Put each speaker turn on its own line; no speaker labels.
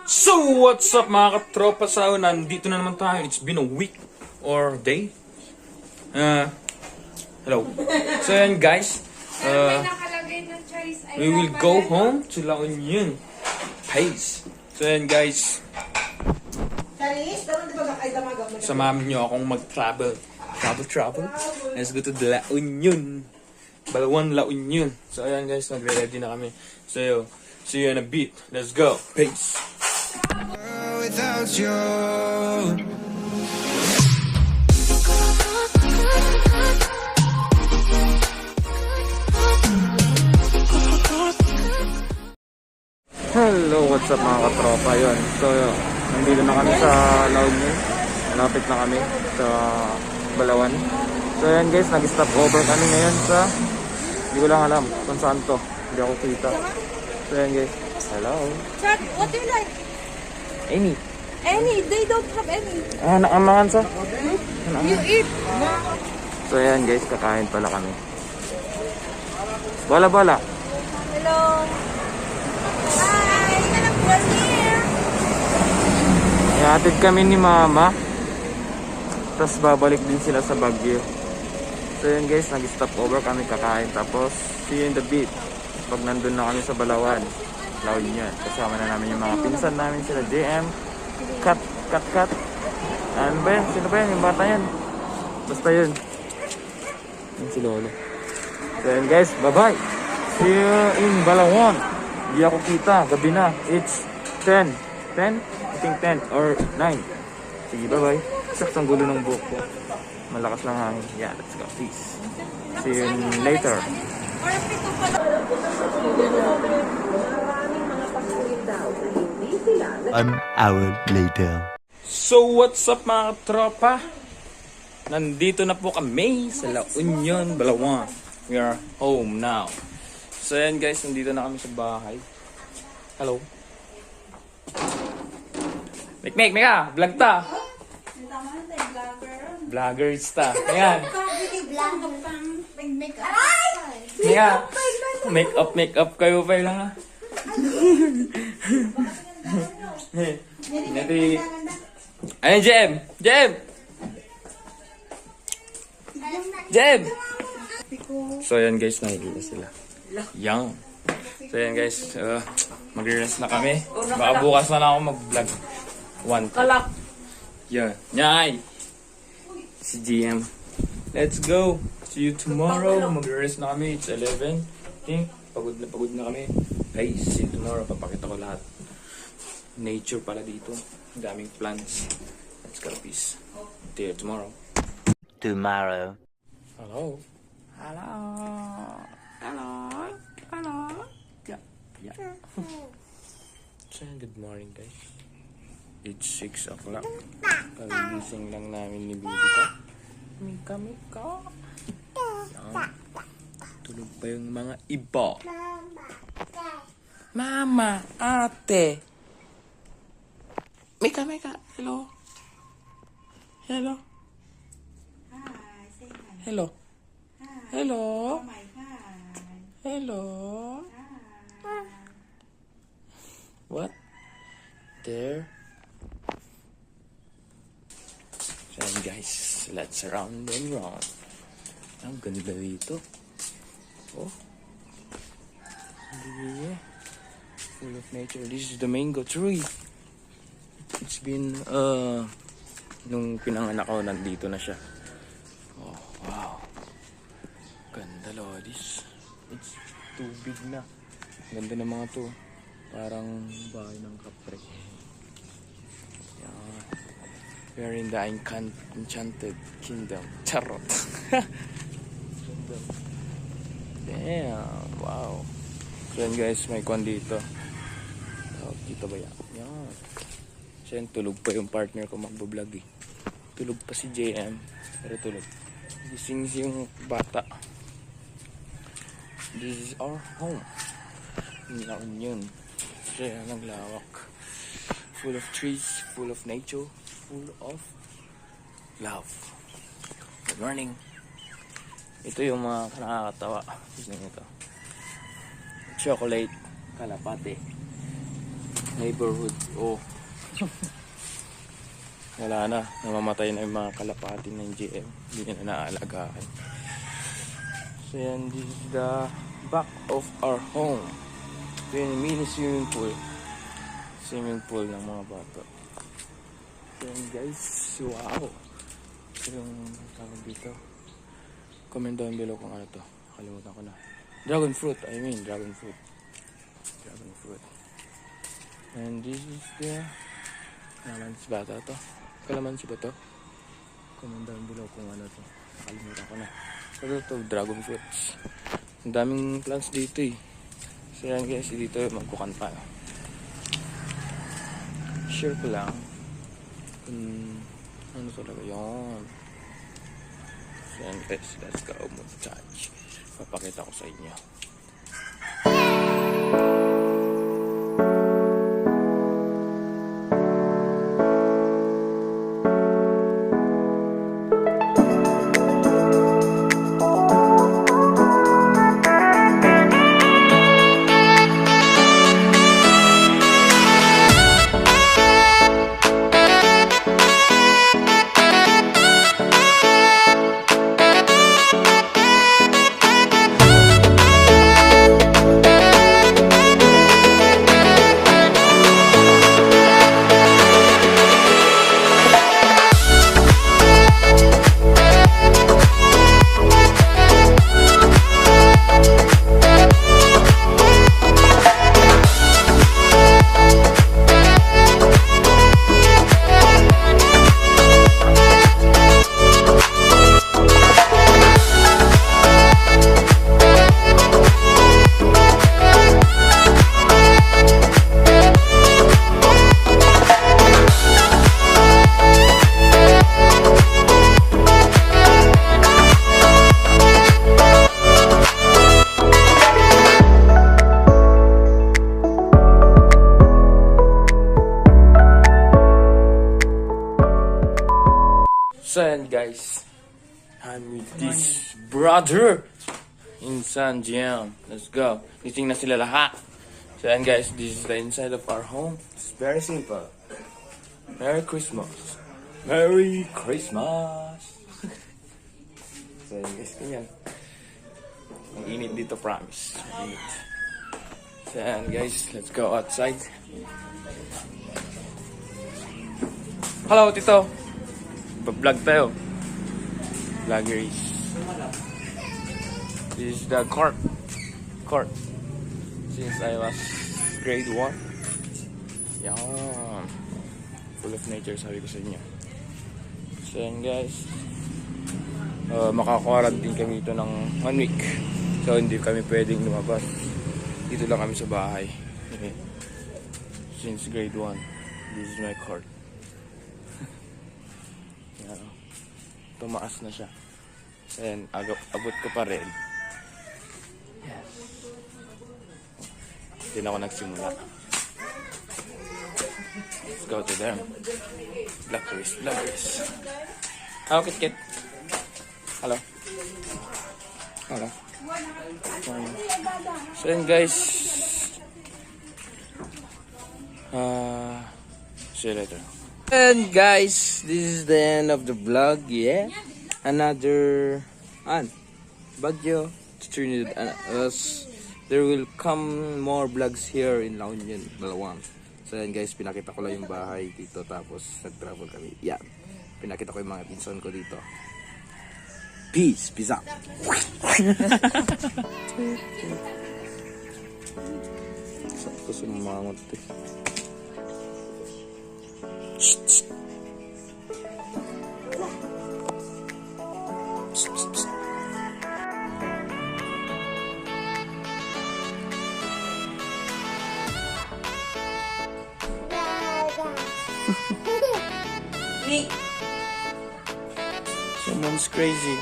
So, what's up mga katropa sa nandito na naman tayo. It's been a week or day. Hello. So, yan guys. We will go home to La Union. Peace. So, yan guys. Samahan nyo akong mag-travel. Travel. Let's go to La Union. Balawan, La Union. So, ayan guys. Nagre-ready na kami. So, see you in a bit. Let's go. Peace.
Without you.
Hello, what's up mga katropa yun. So, nandito na kami sa La Union. Malapit na kami sa Balawan. So, yan guys, nag-stop over kami ngayon sa hindi ko lang alam kung saan to. Hindi ako kita. So, yan guys. Hello.
Chat, what do you like?
Amy.
Any, they don't have any.
Nakamakan sa?
You eat.
So, yan guys, kakain pala kami. Bala.
Hello. Hi. We're here.
Ihatid kami ni Mama. Tapos babalik din sila sa Baguio. So yun guys, nag-stop over kami kakain. Tapos see you in the beach. Pag nandun na kami sa Balawan, La Union. Kasama na namin yung mga pinsan namin sila. JM, Kat. Ano ba yan? Sino ba yan? Yung bata yan. Basta yun. Yun si Lolo. So yun guys, bye-bye. See you in Balawan. Hindi ako kita. Gabi na. It's 10. 10? I think 10 or 9. Sige, bye-bye. Saks ang gulo ng buhok ko. Malakas lang hangin. Yeah, let's go. Peace. See you later.
An hour later.
So, what's up mga tropa? Nandito na po kami sa La Union, Balawan. We are home now. So, yan guys, nandito na kami sa bahay. Hello. Mek, vlog ta. Vloggers ta. Ayan. Ayan. Make up kayo pa lang ha. Ayun, Jem! So ayan guys, nakikita sila. Young. So ayan guys, mag-rest na kami. Baka bukas na lang ako mag-vlog. Kalak. Yeah. Nyay! Si GM. Let's go! See you tomorrow. Mag-rest na kami. It's 11. Think, pagod na kami. Hey, see you tomorrow. Papakita ko lahat. Nature pala dito. Daming plants. Let's go. Peace. See you tomorrow.
Tomorrow.
Hello. Yeah. So, good morning guys. It's 6 o'clock. Kagising lang namin ni baby ko. Mika. Yan. Tulog pa yung mga iba. Mama, ate. Mika. Hello.
Hi, say hi.
Hello. Hello.
Oh my God.
Hello. What? There. So guys, let's round and round. Ang ganda dito. Oh. Yeah. Full of nature. This is the mango tree. It's been nung pinanganak ko nandito na siya. Oh, wow. Ganda lodis. It's too big na. Ganda ng mga to. Parang bahay ng kapre. Yan. We're in the enchanted kingdom. Charot. Damn. Wow. So yan guys, may kwan dito. Oh, kita ba yan? Yan. So yan, tulog pa yung partner ko magbablog eh. Tulog pa si JM. Pero tulog. Gising yung bata. This is our home. La Union. Siya naglawak. Full of trees, full of nature, full of love. Good morning. Ito yung mga nakakatawa. Tignan nyo ito. Chocolate kalapate. neighborhood. Oh. Wala na. Namamatay na yung mga kalapati ng GM. Hindi na naalagaan. So yan, this is the back of our home. Ito yung mini swimming pool. Swimming pool ng mga bata. So yan guys, wow. Ito yung tawag dito. Comment down below kung ano to. Kalimutan ko na. Dragon fruit, dragon fruit. Dragon fruit. And this is the kalamansi bata to. Kalamansi ba to? Comment down below kung ano to. Nakalimutan ko na. Ito dragon fruits. Ang daming plants dito eh. So yan guys, dito magkukan pa. Share ko lang. Ano talaga yun. So yan guys, let's go mag-touch. Papakita ko sa inyo. So yan guys, I'm with this brother in San Jian. Let's go. Gising na sila lahat. So yan guys, this is the inside of our home. It's very simple. Merry Christmas. Merry Christmas. So yan guys, ganyan. Ang init dito, promise. Ang init. So yan guys, let's go outside. Hello, Tito. Vlog tayo. Vloggeries. This is the court. Since I was grade 1. Yan. Full of nature, sabi ko sa inyo. So yan guys. Maka-quarantine kami ito ng 1 week. So hindi kami pwedeng lumabas. Dito lang kami sa bahay. Okay. Since grade 1. This is my court. Tumaas na siya. And abot ko pa rin. Yes. Hindi na ako nagsimula. Let's go to them. Blackberries. Hello, Kit. Hello. So yun guys. See you later. And guys, this is the end of the vlog. Yeah, another Baguio to Trinidad. There will come more vlogs here in La Union, Malawang. So yan guys, pinakita ko lang yung bahay dito, tapos nag-travel kami. Yeah, pinakita ko yung mga pinsan ko dito. Peace out. Sakto sumangot eh. Someone's crazy.